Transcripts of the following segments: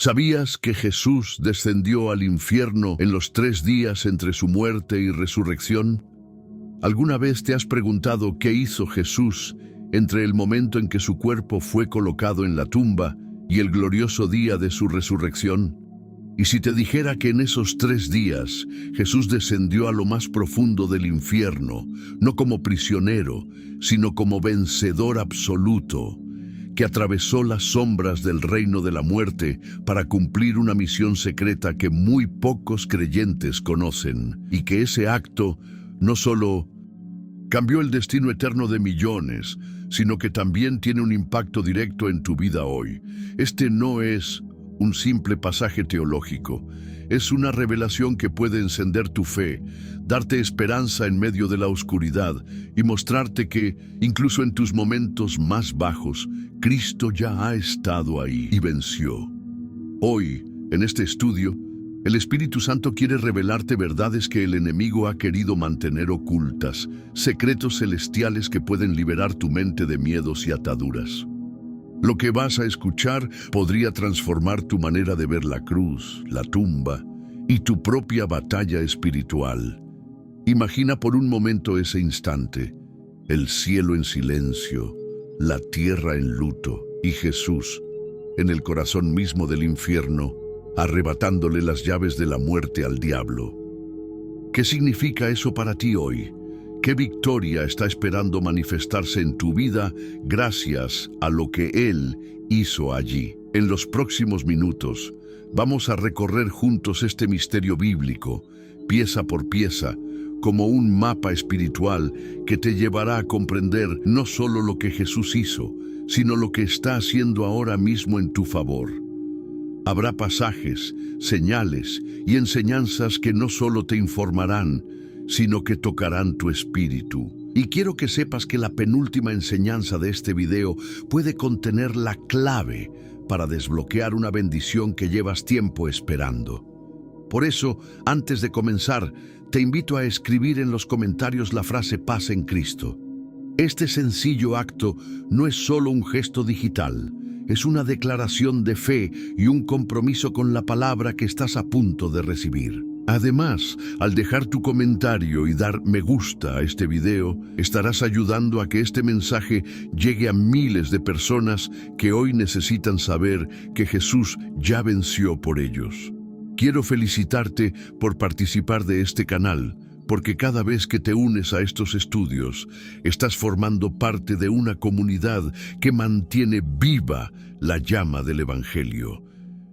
¿Sabías que Jesús descendió al infierno en los 3 días entre su muerte y resurrección? ¿Alguna vez te has preguntado qué hizo Jesús entre el momento en que su cuerpo fue colocado en la tumba y el glorioso día de su resurrección? Y si te dijera que en esos 3 días Jesús descendió a lo más profundo del infierno, no como prisionero, sino como vencedor absoluto, que atravesó las sombras del reino de la muerte para cumplir una misión secreta que muy pocos creyentes conocen, y que ese acto no solo cambió el destino eterno de millones, sino que también tiene un impacto directo en tu vida hoy. Este no es un simple pasaje teológico, es una revelación que puede encender tu fe, darte esperanza en medio de la oscuridad y mostrarte que, incluso en tus momentos más bajos, Cristo ya ha estado ahí y venció. Hoy, en este estudio, el Espíritu Santo quiere revelarte verdades que el enemigo ha querido mantener ocultas, secretos celestiales que pueden liberar tu mente de miedos y ataduras. Lo que vas a escuchar podría transformar tu manera de ver la cruz, la tumba y tu propia batalla espiritual. Imagina por un momento ese instante, el cielo en silencio, la tierra en luto y Jesús en el corazón mismo del infierno, arrebatándole las llaves de la muerte al diablo. ¿Qué significa eso para ti hoy? ¿Qué victoria está esperando manifestarse en tu vida gracias a lo que Él hizo allí? En los próximos minutos vamos a recorrer juntos este misterio bíblico, pieza por pieza, como un mapa espiritual que te llevará a comprender no solo lo que Jesús hizo, sino lo que está haciendo ahora mismo en tu favor. Habrá pasajes, señales y enseñanzas que no solo te informarán, sino que tocarán tu espíritu. Y quiero que sepas que la penúltima enseñanza de este video puede contener la clave para desbloquear una bendición que llevas tiempo esperando. Por eso, antes de comenzar, te invito a escribir en los comentarios la frase "Paz en Cristo". Este sencillo acto no es solo un gesto digital, es una declaración de fe y un compromiso con la palabra que estás a punto de recibir. Además, al dejar tu comentario y dar me gusta a este video, estarás ayudando a que este mensaje llegue a miles de personas que hoy necesitan saber que Jesús ya venció por ellos. Quiero felicitarte por participar de este canal, porque cada vez que te unes a estos estudios, estás formando parte de una comunidad que mantiene viva la llama del Evangelio,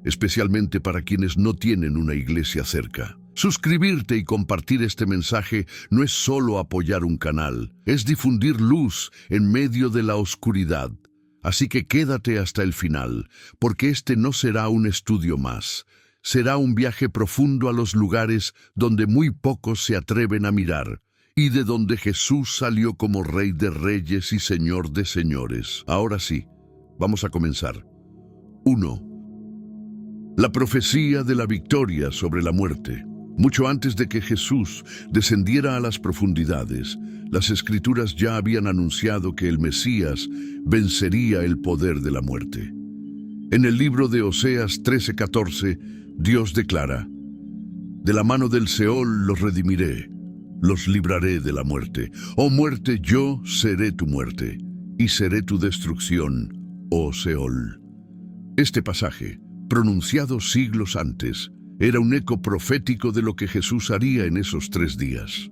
especialmente para quienes no tienen una iglesia cerca. Suscribirte y compartir este mensaje no es solo apoyar un canal, es difundir luz en medio de la oscuridad. Así que quédate hasta el final, porque este no será un estudio más. Será un viaje profundo a los lugares donde muy pocos se atreven a mirar, y de donde Jesús salió como Rey de Reyes y Señor de Señores. Ahora sí, vamos a comenzar. 1. La profecía de la victoria sobre la muerte. Mucho antes de que Jesús descendiera a las profundidades, las Escrituras ya habían anunciado que el Mesías vencería el poder de la muerte. En el libro de Oseas 13:14, Dios declara: "De la mano del Seol los redimiré, los libraré de la muerte. Oh muerte, yo seré tu muerte, y seré tu destrucción, oh Seol". Este pasaje, pronunciado siglos antes, era un eco profético de lo que Jesús haría en esos 3 días.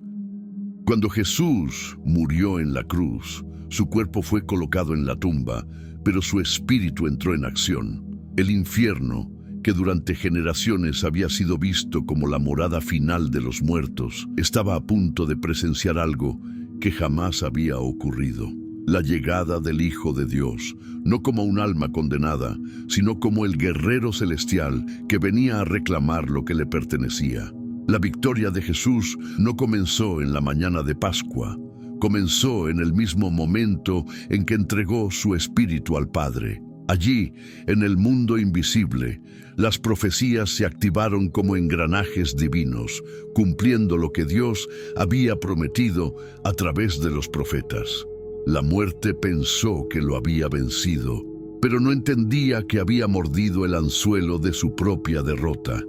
Cuando Jesús murió en la cruz, su cuerpo fue colocado en la tumba, pero su espíritu entró en acción. El infierno, que durante generaciones había sido visto como la morada final de los muertos, estaba a punto de presenciar algo que jamás había ocurrido: la llegada del Hijo de Dios, no como un alma condenada, sino como el guerrero celestial que venía a reclamar lo que le pertenecía. La victoria de Jesús no comenzó en la mañana de Pascua, comenzó en el mismo momento en que entregó su espíritu al Padre. Allí, en el mundo invisible, las profecías se activaron como engranajes divinos, cumpliendo lo que Dios había prometido a través de los profetas. La muerte pensó que lo había vencido, pero no entendía que había mordido el anzuelo de su propia derrota.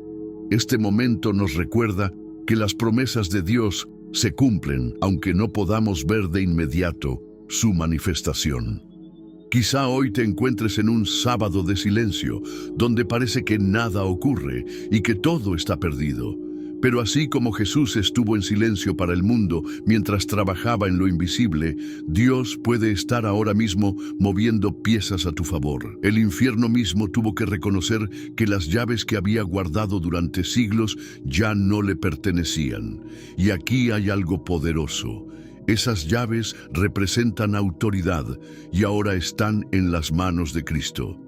Este momento nos recuerda que las promesas de Dios se cumplen, aunque no podamos ver de inmediato su manifestación. Quizá hoy te encuentres en un sábado de silencio, donde parece que nada ocurre y que todo está perdido. Pero así como Jesús estuvo en silencio para el mundo mientras trabajaba en lo invisible, Dios puede estar ahora mismo moviendo piezas a tu favor. El infierno mismo tuvo que reconocer que las llaves que había guardado durante siglos ya no le pertenecían. Y aquí hay algo poderoso. Esas llaves representan autoridad y ahora están en las manos de Cristo.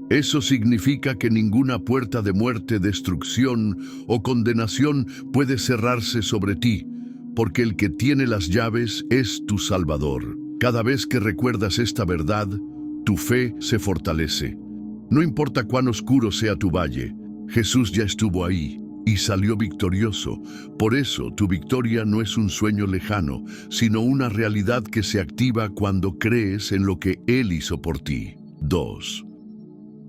Eso significa que ninguna puerta de muerte, destrucción o condenación puede cerrarse sobre ti, porque el que tiene las llaves es tu Salvador. Cada vez que recuerdas esta verdad, tu fe se fortalece. No importa cuán oscuro sea tu valle, Jesús ya estuvo ahí y salió victorioso. Por eso, tu victoria no es un sueño lejano, sino una realidad que se activa cuando crees en lo que Él hizo por ti. 2.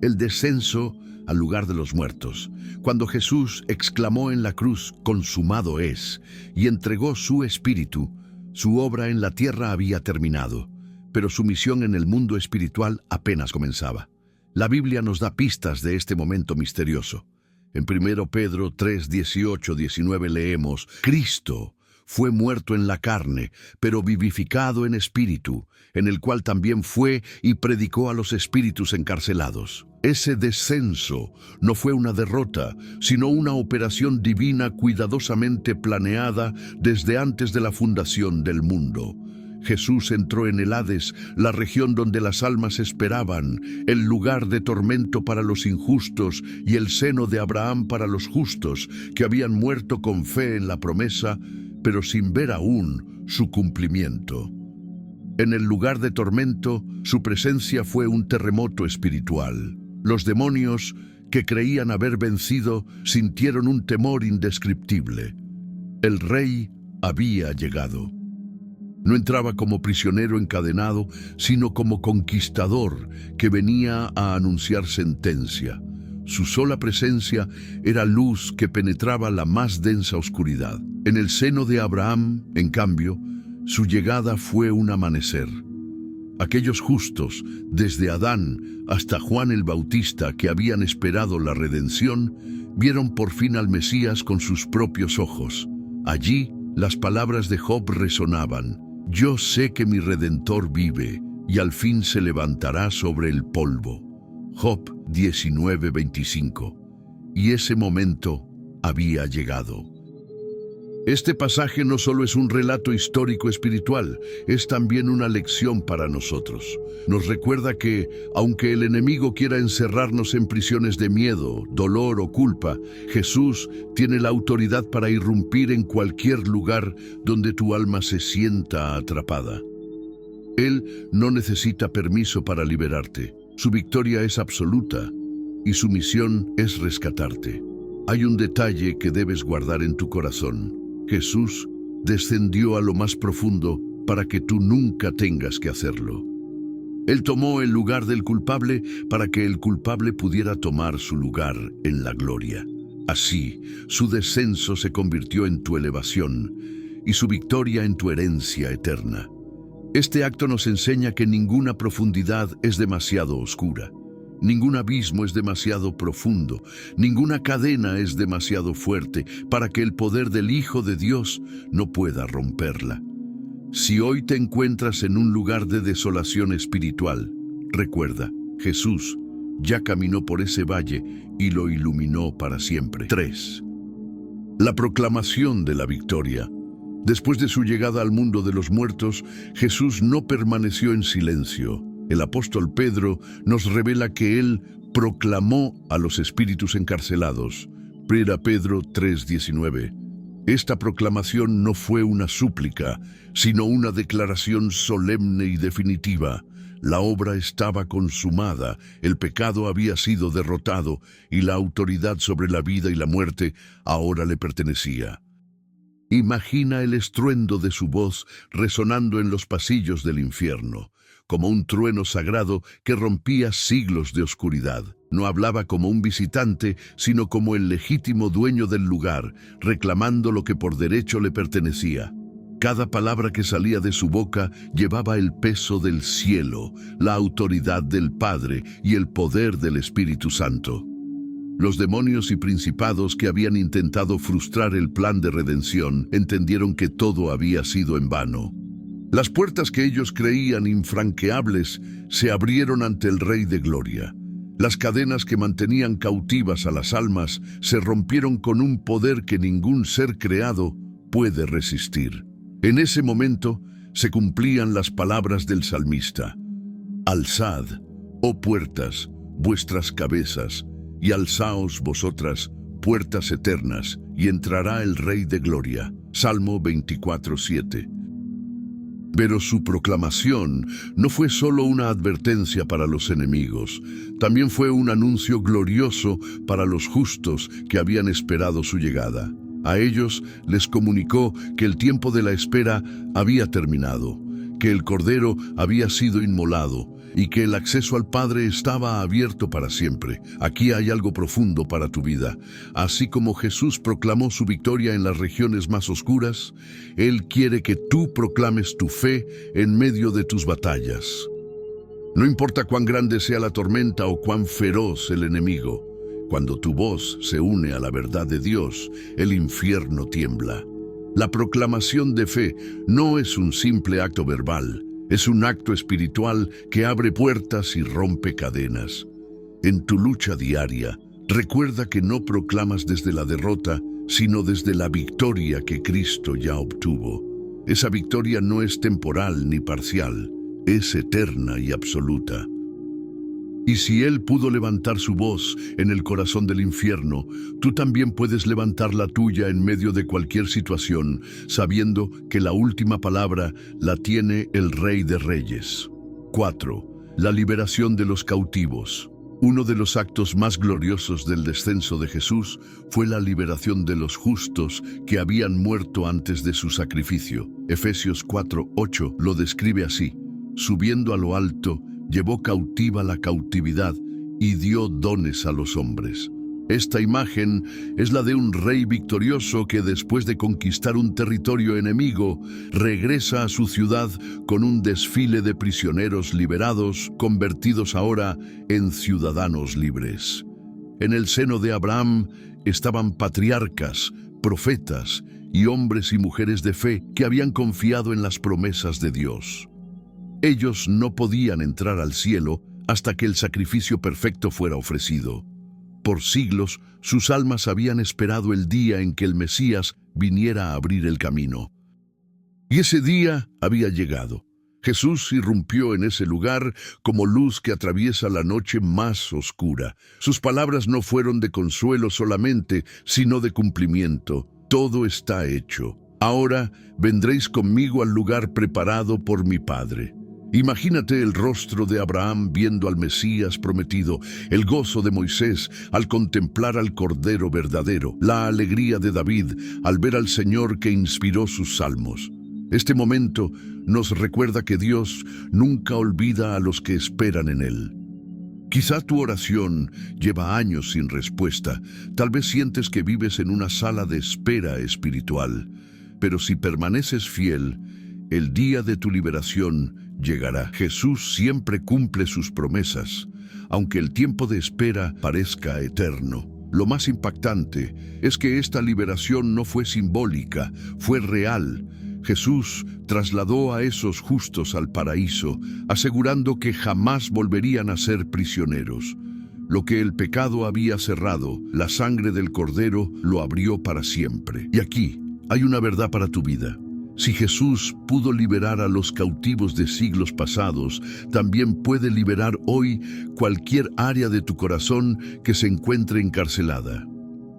El descenso al lugar de los muertos. Cuando Jesús exclamó en la cruz, "Consumado es", y entregó su espíritu, su obra en la tierra había terminado, pero su misión en el mundo espiritual apenas comenzaba. La Biblia nos da pistas de este momento misterioso. En 1 Pedro 3, 18, 19 leemos: Cristo fue muerto en la carne, pero vivificado en espíritu, en el cual también fue y predicó a los espíritus encarcelados. Ese descenso no fue una derrota, sino una operación divina cuidadosamente planeada desde antes de la fundación del mundo. Jesús entró en el Hades, la región donde las almas esperaban, el lugar de tormento para los injustos y el seno de Abraham para los justos, que habían muerto con fe en la promesa, pero sin ver aún su cumplimiento. En el lugar de tormento, su presencia fue un terremoto espiritual. Los demonios, que creían haber vencido, sintieron un temor indescriptible. El rey había llegado. No entraba como prisionero encadenado, sino como conquistador que venía a anunciar sentencia. Su sola presencia era luz que penetraba la más densa oscuridad. En el seno de Abraham, en cambio, su llegada fue un amanecer. Aquellos justos, desde Adán hasta Juan el Bautista, que habían esperado la redención, vieron por fin al Mesías con sus propios ojos. Allí, las palabras de Job resonaban: "Yo sé que mi Redentor vive, y al fin se levantará sobre el polvo". Job 19:25. Y ese momento había llegado. Este pasaje no solo es un relato histórico espiritual, es también una lección para nosotros. Nos recuerda que, aunque el enemigo quiera encerrarnos en prisiones de miedo, dolor o culpa, Jesús tiene la autoridad para irrumpir en cualquier lugar donde tu alma se sienta atrapada. Él no necesita permiso para liberarte. Su victoria es absoluta y su misión es rescatarte. Hay un detalle que debes guardar en tu corazón. Jesús descendió a lo más profundo para que tú nunca tengas que hacerlo. Él tomó el lugar del culpable para que el culpable pudiera tomar su lugar en la gloria. Así, su descenso se convirtió en tu elevación y su victoria en tu herencia eterna. Este acto nos enseña que ninguna profundidad es demasiado oscura. Ningún abismo es demasiado profundo, ninguna cadena es demasiado fuerte para que el poder del Hijo de Dios no pueda romperla. Si hoy te encuentras en un lugar de desolación espiritual, recuerda, Jesús ya caminó por ese valle y lo iluminó para siempre. 3. La proclamación de la victoria. Después de su llegada al mundo de los muertos, Jesús no permaneció en silencio. El apóstol Pedro nos revela que él proclamó a los espíritus encarcelados. 1 Pedro 3:19. Esta proclamación no fue una súplica, sino una declaración solemne y definitiva. La obra estaba consumada, el pecado había sido derrotado y la autoridad sobre la vida y la muerte ahora le pertenecía. Imagina el estruendo de su voz resonando en los pasillos del infierno. como un trueno sagrado que rompía siglos de oscuridad. No hablaba como un visitante, sino como el legítimo dueño del lugar, reclamando lo que por derecho le pertenecía. Cada palabra que salía de su boca llevaba el peso del cielo, la autoridad del Padre y el poder del Espíritu Santo. Los demonios y principados que habían intentado frustrar el plan de redención entendieron que todo había sido en vano. Las puertas que ellos creían infranqueables se abrieron ante el Rey de Gloria. Las cadenas que mantenían cautivas a las almas se rompieron con un poder que ningún ser creado puede resistir. En ese momento se cumplían las palabras del salmista: «Alzad, oh puertas, vuestras cabezas, y alzaos vosotras, puertas eternas, y entrará el Rey de Gloria». Salmo 24:7. Pero su proclamación no fue solo una advertencia para los enemigos, también fue un anuncio glorioso para los justos que habían esperado su llegada. A ellos les comunicó que el tiempo de la espera había terminado, que el Cordero había sido inmolado y que el acceso al Padre estaba abierto para siempre. Aquí hay algo profundo para tu vida. Así como Jesús proclamó su victoria en las regiones más oscuras, Él quiere que tú proclames tu fe en medio de tus batallas. No importa cuán grande sea la tormenta o cuán feroz el enemigo, cuando tu voz se une a la verdad de Dios, el infierno tiembla. La proclamación de fe no es un simple acto verbal, es un acto espiritual que abre puertas y rompe cadenas. En tu lucha diaria, recuerda que no proclamas desde la derrota, sino desde la victoria que Cristo ya obtuvo. Esa victoria no es temporal ni parcial, es eterna y absoluta. Y si Él pudo levantar su voz en el corazón del infierno, tú también puedes levantar la tuya en medio de cualquier situación, sabiendo que la última palabra la tiene el Rey de Reyes. 4. La liberación de los cautivos. Uno de los actos más gloriosos del descenso de Jesús fue la liberación de los justos que habían muerto antes de su sacrificio. Efesios 4:8 lo describe así: subiendo a lo alto, llevó cautiva la cautividad y dio dones a los hombres. Esta imagen es la de un rey victorioso que después de conquistar un territorio enemigo, regresa a su ciudad con un desfile de prisioneros liberados, convertidos ahora en ciudadanos libres. En el seno de Abraham estaban patriarcas, profetas y hombres y mujeres de fe que habían confiado en las promesas de Dios. Ellos no podían entrar al cielo hasta que el sacrificio perfecto fuera ofrecido. Por siglos, sus almas habían esperado el día en que el Mesías viniera a abrir el camino. Y ese día había llegado. Jesús irrumpió en ese lugar como luz que atraviesa la noche más oscura. Sus palabras no fueron de consuelo solamente, sino de cumplimiento. Todo está hecho. Ahora vendréis conmigo al lugar preparado por mi Padre. Imagínate el rostro de Abraham viendo al Mesías prometido, el gozo de Moisés al contemplar al Cordero verdadero, la alegría de David al ver al Señor que inspiró sus salmos. Este momento nos recuerda que Dios nunca olvida a los que esperan en Él. Quizá tu oración lleva años sin respuesta, tal vez sientes que vives en una sala de espera espiritual, pero si permaneces fiel, el día de tu liberación llegará. Jesús siempre cumple sus promesas, aunque el tiempo de espera parezca eterno. Lo más impactante es que esta liberación no fue simbólica, fue real. Jesús trasladó a esos justos al paraíso, asegurando que jamás volverían a ser prisioneros. Lo que el pecado había cerrado, la sangre del Cordero lo abrió para siempre. Y aquí hay una verdad para tu vida. Si Jesús pudo liberar a los cautivos de siglos pasados, también puede liberar hoy cualquier área de tu corazón que se encuentre encarcelada.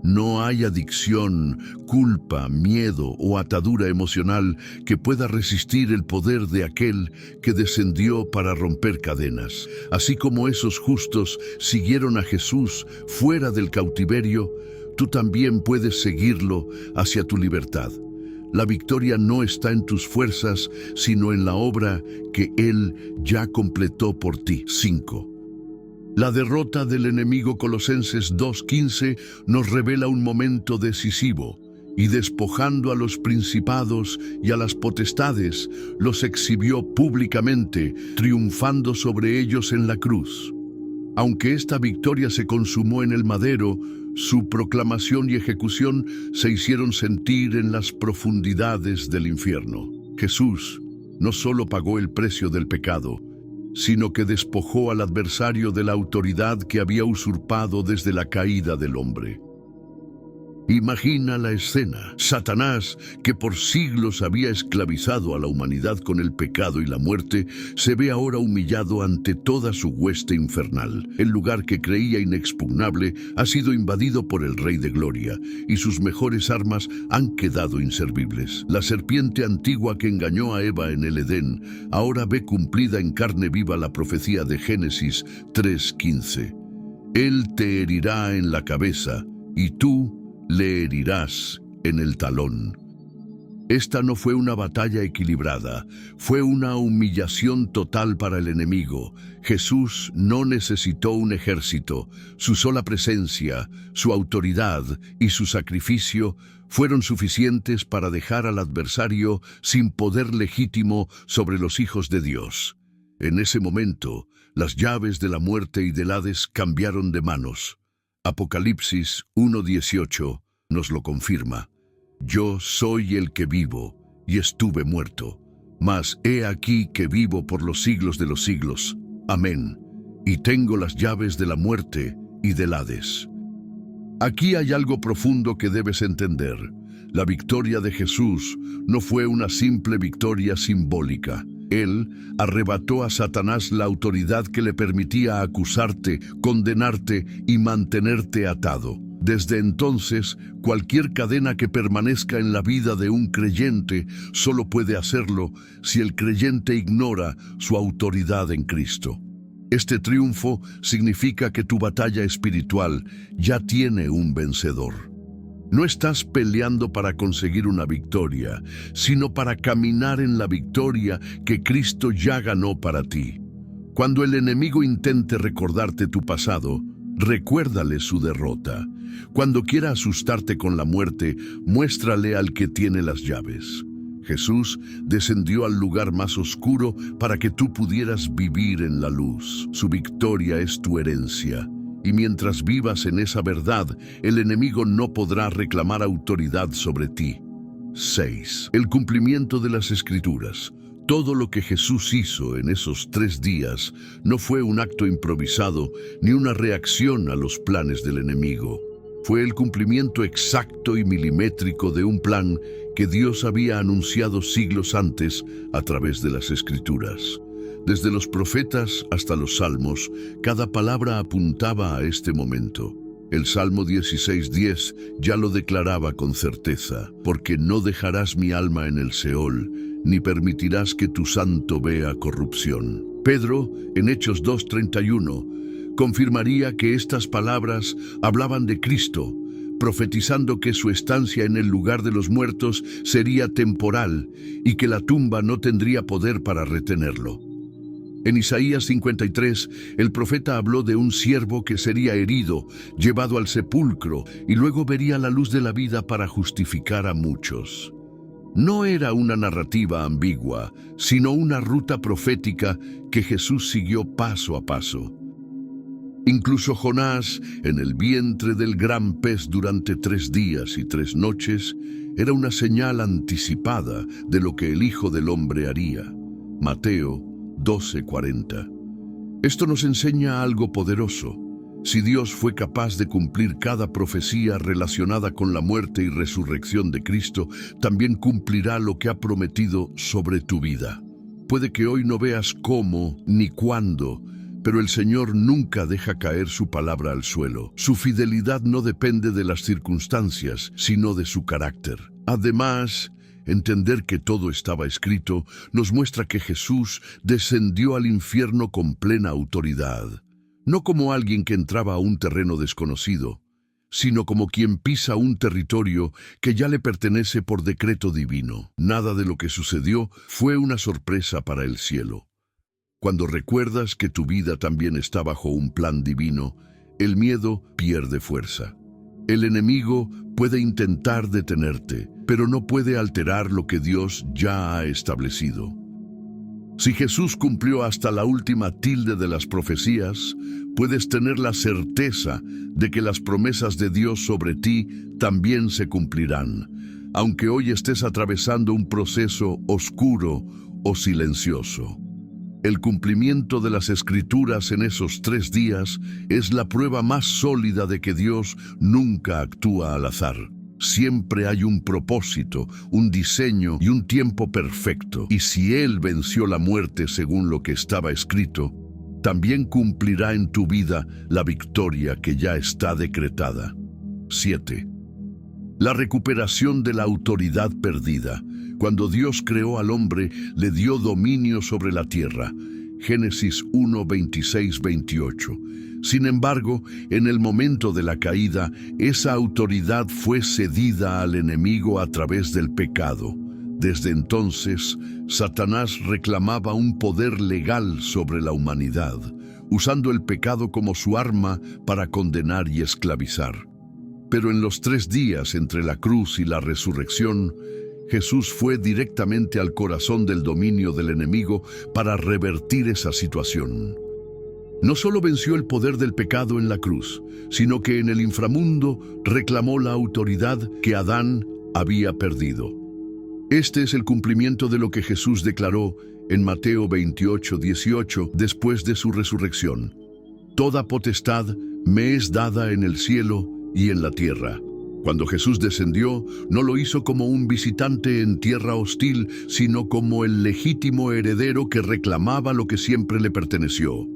No hay adicción, culpa, miedo o atadura emocional que pueda resistir el poder de aquel que descendió para romper cadenas. Así como esos justos siguieron a Jesús fuera del cautiverio, tú también puedes seguirlo hacia tu libertad. La victoria no está en tus fuerzas, sino en la obra que Él ya completó por ti. 5. La derrota del enemigo, Colosenses 2:15, nos revela un momento decisivo. Y despojando a los principados y a las potestades, los exhibió públicamente, triunfando sobre ellos en la cruz. Aunque esta victoria se consumó en el madero, su proclamación y ejecución se hicieron sentir en las profundidades del infierno. Jesús no solo pagó el precio del pecado, sino que despojó al adversario de la autoridad que había usurpado desde la caída del hombre. Imagina la escena. Satanás, que por siglos había esclavizado a la humanidad con el pecado y la muerte, se ve ahora humillado ante toda su hueste infernal. El lugar que creía inexpugnable ha sido invadido por el Rey de Gloria, y sus mejores armas han quedado inservibles. La serpiente antigua que engañó a Eva en el Edén ahora ve cumplida en carne viva la profecía de Génesis 3:15. Él te herirá en la cabeza, y tú le herirás en el talón. Esta no fue una batalla equilibrada, fue una humillación total para el enemigo. Jesús no necesitó un ejército. Su sola presencia, su autoridad y su sacrificio fueron suficientes para dejar al adversario sin poder legítimo sobre los hijos de Dios. En ese momento, las llaves de la muerte y del Hades cambiaron de manos. Apocalipsis 1:18 nos lo confirma. Yo soy el que vivo, y estuve muerto, mas he aquí que vivo por los siglos de los siglos. Amén. Y tengo las llaves de la muerte y del Hades. Aquí hay algo profundo que debes entender. La victoria de Jesús no fue una simple victoria simbólica. Él arrebató a Satanás la autoridad que le permitía acusarte, condenarte y mantenerte atado. Desde entonces, cualquier cadena que permanezca en la vida de un creyente solo puede hacerlo si el creyente ignora su autoridad en Cristo. Este triunfo significa que tu batalla espiritual ya tiene un vencedor. No estás peleando para conseguir una victoria, sino para caminar en la victoria que Cristo ya ganó para ti. Cuando el enemigo intente recordarte tu pasado, recuérdale su derrota. Cuando quiera asustarte con la muerte, muéstrale al que tiene las llaves. Jesús descendió al lugar más oscuro para que tú pudieras vivir en la luz. Su victoria es tu herencia. Y mientras vivas en esa verdad, el enemigo no podrá reclamar autoridad sobre ti. 6. El cumplimiento de las Escrituras. Todo lo que Jesús hizo en esos 3 días no fue un acto improvisado ni una reacción a los planes del enemigo. Fue el cumplimiento exacto y milimétrico de un plan que Dios había anunciado siglos antes a través de las Escrituras. Desde los profetas hasta los salmos, cada palabra apuntaba a este momento. El Salmo 16:10 ya lo declaraba con certeza, porque no dejarás mi alma en el Seol, ni permitirás que tu santo vea corrupción. Pedro, en Hechos 2:31, confirmaría que estas palabras hablaban de Cristo, profetizando que su estancia en el lugar de los muertos sería temporal y que la tumba no tendría poder para retenerlo. En Isaías 53, el profeta habló de un siervo que sería herido, llevado al sepulcro y luego vería la luz de la vida para justificar a muchos. No era una narrativa ambigua, sino una ruta profética que Jesús siguió paso a paso. Incluso Jonás, en el vientre del gran pez durante 3 días y 3 noches, era una señal anticipada de lo que el Hijo del Hombre haría. Mateo 12:40. Esto nos enseña algo poderoso. Si Dios fue capaz de cumplir cada profecía relacionada con la muerte y resurrección de Cristo, también cumplirá lo que ha prometido sobre tu vida. Puede que hoy no veas cómo ni cuándo, pero el Señor nunca deja caer su palabra al suelo. Su fidelidad no depende de las circunstancias, sino de su carácter. Además, entender que todo estaba escrito nos muestra que Jesús descendió al infierno con plena autoridad, no como alguien que entraba a un terreno desconocido, sino como quien pisa un territorio que ya le pertenece por decreto divino. Nada de lo que sucedió fue una sorpresa para el cielo. Cuando recuerdas que tu vida también está bajo un plan divino, el miedo pierde fuerza. El enemigo puede intentar detenerte, pero no puede alterar lo que Dios ya ha establecido. Si Jesús cumplió hasta la última tilde de las profecías, puedes tener la certeza de que las promesas de Dios sobre ti también se cumplirán, aunque hoy estés atravesando un proceso oscuro o silencioso. El cumplimiento de las Escrituras en esos 3 días es la prueba más sólida de que Dios nunca actúa al azar. Siempre hay un propósito, un diseño y un tiempo perfecto. Y si Él venció la muerte según lo que estaba escrito, también cumplirá en tu vida la victoria que ya está decretada. 7. La recuperación de la autoridad perdida. Cuando Dios creó al hombre, le dio dominio sobre la tierra. Génesis 1, 26, 28. Sin embargo, en el momento de la caída, esa autoridad fue cedida al enemigo a través del pecado. Desde entonces, Satanás reclamaba un poder legal sobre la humanidad, usando el pecado como su arma para condenar y esclavizar. Pero en los 3 días entre la cruz y la resurrección, Jesús fue directamente al corazón del dominio del enemigo para revertir esa situación. No solo venció el poder del pecado en la cruz, sino que en el inframundo reclamó la autoridad que Adán había perdido. Este es el cumplimiento de lo que Jesús declaró en Mateo 28, 18, después de su resurrección. Toda potestad me es dada en el cielo y en la tierra. Cuando Jesús descendió, no lo hizo como un visitante en tierra hostil, sino como el legítimo heredero que reclamaba lo que siempre le perteneció.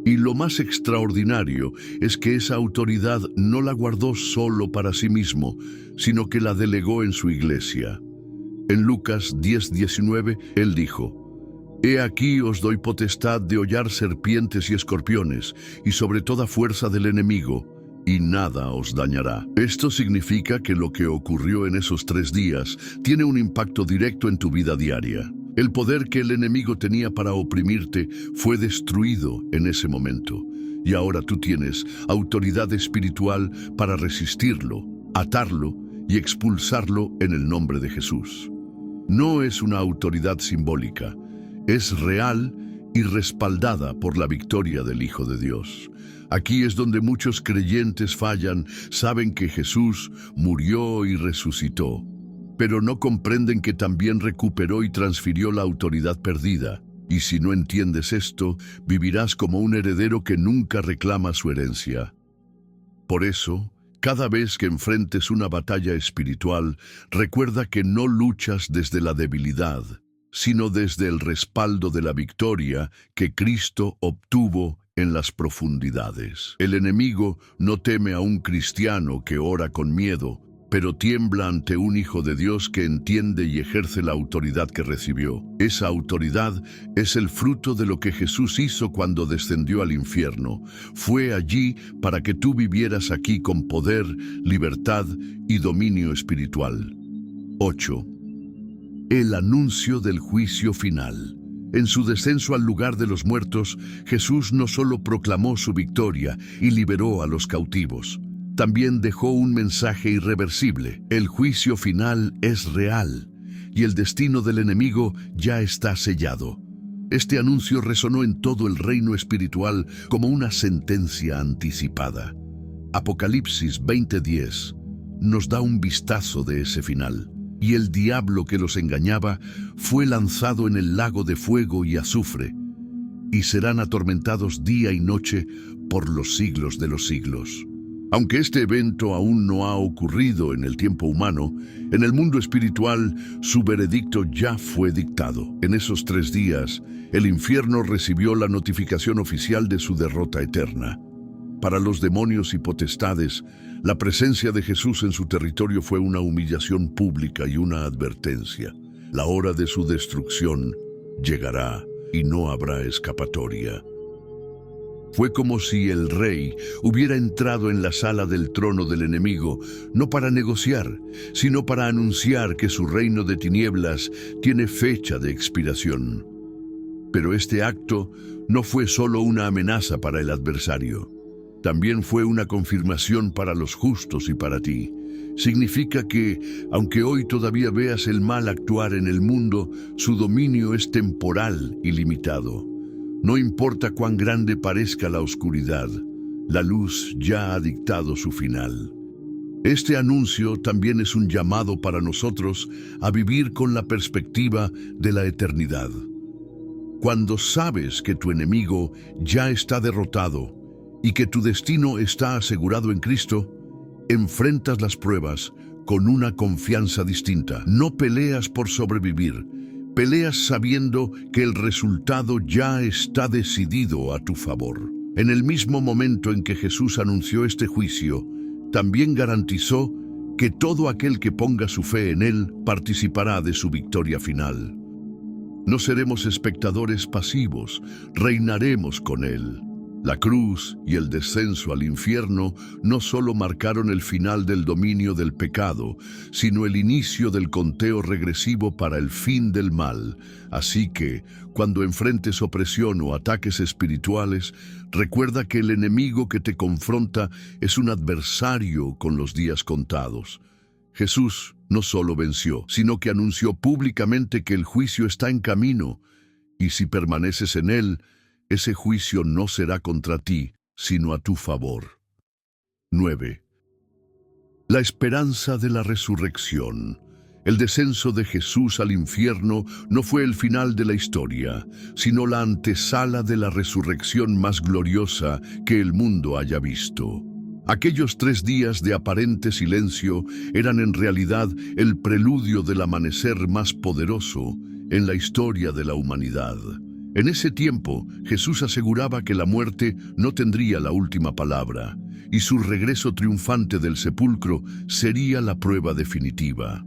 Y lo más extraordinario es que esa autoridad no la guardó solo para sí mismo, sino que la delegó en su iglesia. En Lucas 10:19, Él dijo: He aquí os doy potestad de hollar serpientes y escorpiones, y sobre toda fuerza del enemigo, y nada os dañará. Esto significa que lo que ocurrió en esos 3 días tiene un impacto directo en tu vida diaria. El poder que el enemigo tenía para oprimirte fue destruido en ese momento, y ahora tú tienes autoridad espiritual para resistirlo, atarlo y expulsarlo en el nombre de Jesús. No es una autoridad simbólica, es real y respaldada por la victoria del Hijo de Dios. Aquí es donde muchos creyentes fallan, saben que Jesús murió y resucitó, pero no comprenden que también recuperó y transfirió la autoridad perdida. Y si no entiendes esto, vivirás como un heredero que nunca reclama su herencia. Por eso, cada vez que enfrentes una batalla espiritual, recuerda que no luchas desde la debilidad, sino desde el respaldo de la victoria que Cristo obtuvo en las profundidades. El enemigo no teme a un cristiano que ora con miedo, pero tiembla ante un Hijo de Dios que entiende y ejerce la autoridad que recibió. Esa autoridad es el fruto de lo que Jesús hizo cuando descendió al infierno. Fue allí para que tú vivieras aquí con poder, libertad y dominio espiritual. 8. El anuncio del juicio final. En su descenso al lugar de los muertos, Jesús no solo proclamó su victoria y liberó a los cautivos, también dejó un mensaje irreversible. El juicio final es real y el destino del enemigo ya está sellado. Este anuncio resonó en todo el reino espiritual como una sentencia anticipada. Apocalipsis 20:10 nos da un vistazo de ese final. Y el diablo que los engañaba fue lanzado en el lago de fuego y azufre, y serán atormentados día y noche por los siglos de los siglos. Aunque este evento aún no ha ocurrido en el tiempo humano, en el mundo espiritual su veredicto ya fue dictado. En esos 3 días, el infierno recibió la notificación oficial de su derrota eterna. Para los demonios y potestades, la presencia de Jesús en su territorio fue una humillación pública y una advertencia. La hora de su destrucción llegará y no habrá escapatoria. Fue como si el rey hubiera entrado en la sala del trono del enemigo, no para negociar, sino para anunciar que su reino de tinieblas tiene fecha de expiración. Pero este acto no fue solo una amenaza para el adversario, también fue una confirmación para los justos y para ti. Significa que, aunque hoy todavía veas el mal actuar en el mundo, su dominio es temporal y limitado. No importa cuán grande parezca la oscuridad, la luz ya ha dictado su final. Este anuncio también es un llamado para nosotros a vivir con la perspectiva de la eternidad. Cuando sabes que tu enemigo ya está derrotado y que tu destino está asegurado en Cristo, enfrentas las pruebas con una confianza distinta. No peleas por sobrevivir, peleas sabiendo que el resultado ya está decidido a tu favor. En el mismo momento en que Jesús anunció este juicio, también garantizó que todo aquel que ponga su fe en Él participará de su victoria final. No seremos espectadores pasivos, reinaremos con Él. La cruz y el descenso al infierno no solo marcaron el final del dominio del pecado, sino el inicio del conteo regresivo para el fin del mal. Así que, cuando enfrentes opresión o ataques espirituales, recuerda que el enemigo que te confronta es un adversario con los días contados. Jesús no solo venció, sino que anunció públicamente que el juicio está en camino, y si permaneces en él, ese juicio no será contra ti, sino a tu favor. 9. La esperanza de la resurrección. El descenso de Jesús al infierno no fue el final de la historia, sino la antesala de la resurrección más gloriosa que el mundo haya visto. Aquellos 3 días de aparente silencio eran en realidad el preludio del amanecer más poderoso en la historia de la humanidad. En ese tiempo, Jesús aseguraba que la muerte no tendría la última palabra, y su regreso triunfante del sepulcro sería la prueba definitiva.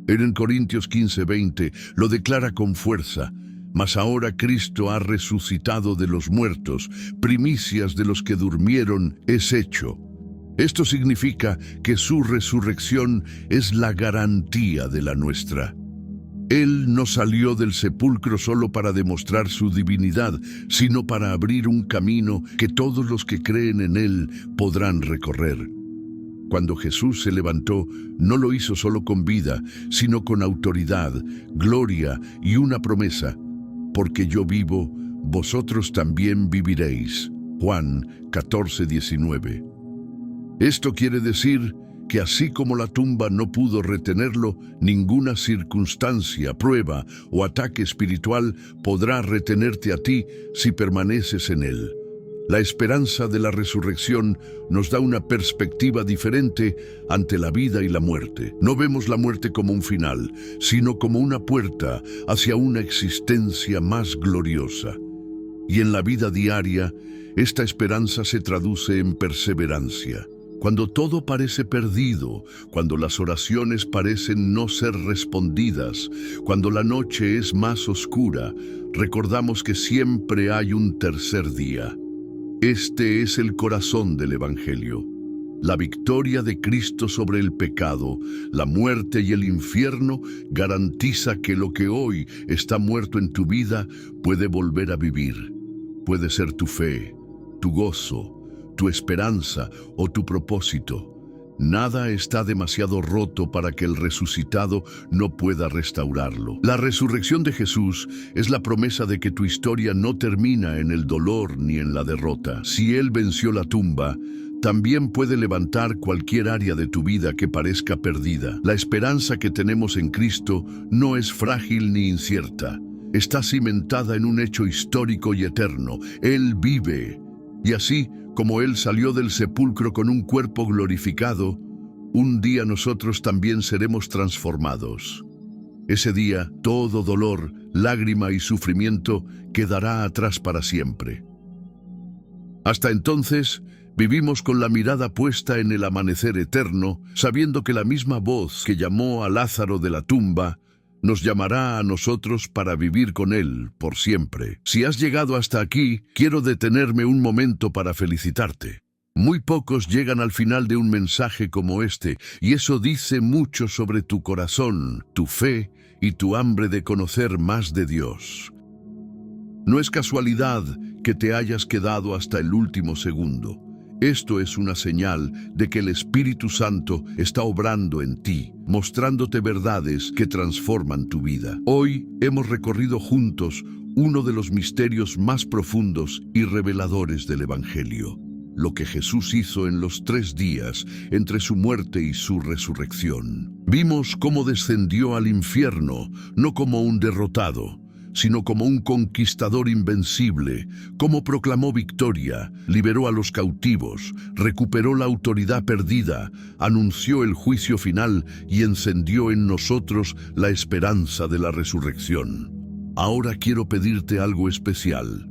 En Corintios 15:20 lo declara con fuerza: mas ahora Cristo ha resucitado de los muertos, primicias de los que durmieron es hecho. Esto significa que su resurrección es la garantía de la nuestra. Él no salió del sepulcro solo para demostrar su divinidad, sino para abrir un camino que todos los que creen en Él podrán recorrer. Cuando Jesús se levantó, no lo hizo solo con vida, sino con autoridad, gloria y una promesa: porque yo vivo, vosotros también viviréis. Juan 14:19. Esto quiere decir que así como la tumba no pudo retenerlo, ninguna circunstancia, prueba o ataque espiritual podrá retenerte a ti si permaneces en él. La esperanza de la resurrección nos da una perspectiva diferente ante la vida y la muerte. No vemos la muerte como un final, sino como una puerta hacia una existencia más gloriosa. Y en la vida diaria, esta esperanza se traduce en perseverancia. Cuando todo parece perdido, cuando las oraciones parecen no ser respondidas, cuando la noche es más oscura, recordamos que siempre hay un tercer día. Este es el corazón del Evangelio. La victoria de Cristo sobre el pecado, la muerte y el infierno garantiza que lo que hoy está muerto en tu vida puede volver a vivir. Puede ser tu fe, tu gozo, tu esperanza o tu propósito. Nada está demasiado roto para que el resucitado no pueda restaurarlo. La resurrección de Jesús es la promesa de que tu historia no termina en el dolor ni en la derrota. Si Él venció la tumba, también puede levantar cualquier área de tu vida que parezca perdida. La esperanza que tenemos en Cristo no es frágil ni incierta. Está cimentada en un hecho histórico y eterno. Él vive. Y así, como Él salió del sepulcro con un cuerpo glorificado, un día nosotros también seremos transformados. Ese día, todo dolor, lágrima y sufrimiento quedará atrás para siempre. Hasta entonces, vivimos con la mirada puesta en el amanecer eterno, sabiendo que la misma voz que llamó a Lázaro de la tumba Nos llamará a nosotros para vivir con Él por siempre. Si has llegado hasta aquí, quiero detenerme un momento para felicitarte. Muy pocos llegan al final de un mensaje como este, y eso dice mucho sobre tu corazón, tu fe y tu hambre de conocer más de Dios. No es casualidad que te hayas quedado hasta el último segundo. Esto es una señal de que el Espíritu Santo está obrando en ti, mostrándote verdades que transforman tu vida. Hoy hemos recorrido juntos uno de los misterios más profundos y reveladores del Evangelio: lo que Jesús hizo en los 3 días entre su muerte y su resurrección. Vimos cómo descendió al infierno, no como un derrotado, sino como un conquistador invencible, cómo proclamó victoria, liberó a los cautivos, recuperó la autoridad perdida, anunció el juicio final y encendió en nosotros la esperanza de la resurrección. Ahora quiero pedirte algo especial.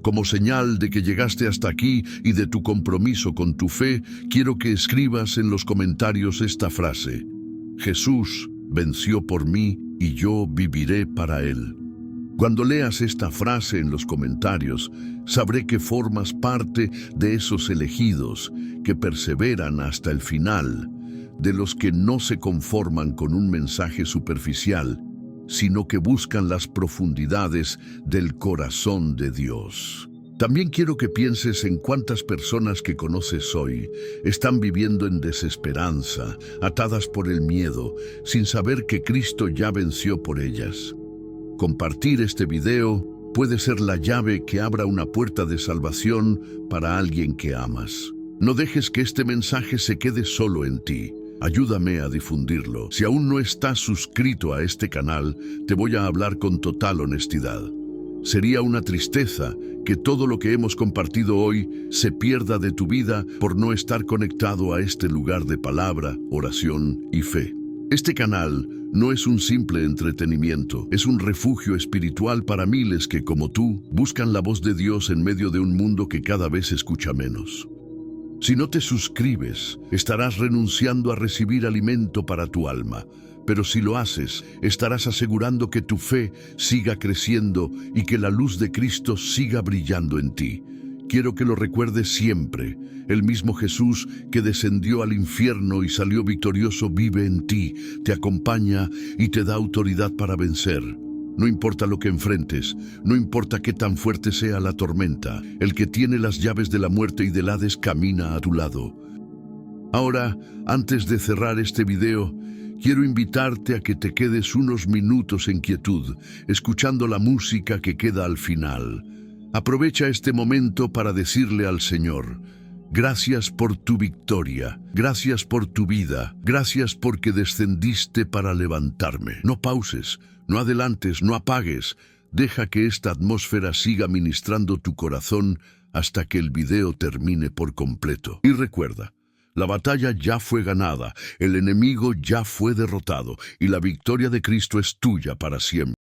Como señal de que llegaste hasta aquí y de tu compromiso con tu fe, quiero que escribas en los comentarios esta frase: Jesús venció por mí y yo viviré para Él. Cuando leas esta frase en los comentarios, sabré que formas parte de esos elegidos que perseveran hasta el final, de los que no se conforman con un mensaje superficial, sino que buscan las profundidades del corazón de Dios. También quiero que pienses en cuántas personas que conoces hoy están viviendo en desesperanza, atadas por el miedo, sin saber que Cristo ya venció por ellas. Compartir este video puede ser la llave que abra una puerta de salvación para alguien que amas. No dejes que este mensaje se quede solo en ti. Ayúdame a difundirlo. Si aún no estás suscrito a este canal, te voy a hablar con total honestidad. Sería una tristeza que todo lo que hemos compartido hoy se pierda de tu vida por no estar conectado a este lugar de palabra, oración y fe. Este canal no es un simple entretenimiento, es un refugio espiritual para miles que, como tú, buscan la voz de Dios en medio de un mundo que cada vez escucha menos. Si no te suscribes, estarás renunciando a recibir alimento para tu alma, pero si lo haces, estarás asegurando que tu fe siga creciendo y que la luz de Cristo siga brillando en ti. Quiero que lo recuerdes siempre. El mismo Jesús que descendió al infierno y salió victorioso vive en ti, te acompaña y te da autoridad para vencer. No importa lo que enfrentes, no importa qué tan fuerte sea la tormenta, el que tiene las llaves de la muerte y del Hades camina a tu lado. Ahora, antes de cerrar este video, quiero invitarte a que te quedes unos minutos en quietud, escuchando la música que queda al final. Aprovecha este momento para decirle al Señor: gracias por tu victoria, gracias por tu vida, gracias porque descendiste para levantarme. No pauses, no adelantes, no apagues. Deja que esta atmósfera siga ministrando tu corazón hasta que el video termine por completo. Y recuerda, la batalla ya fue ganada, el enemigo ya fue derrotado y la victoria de Cristo es tuya para siempre.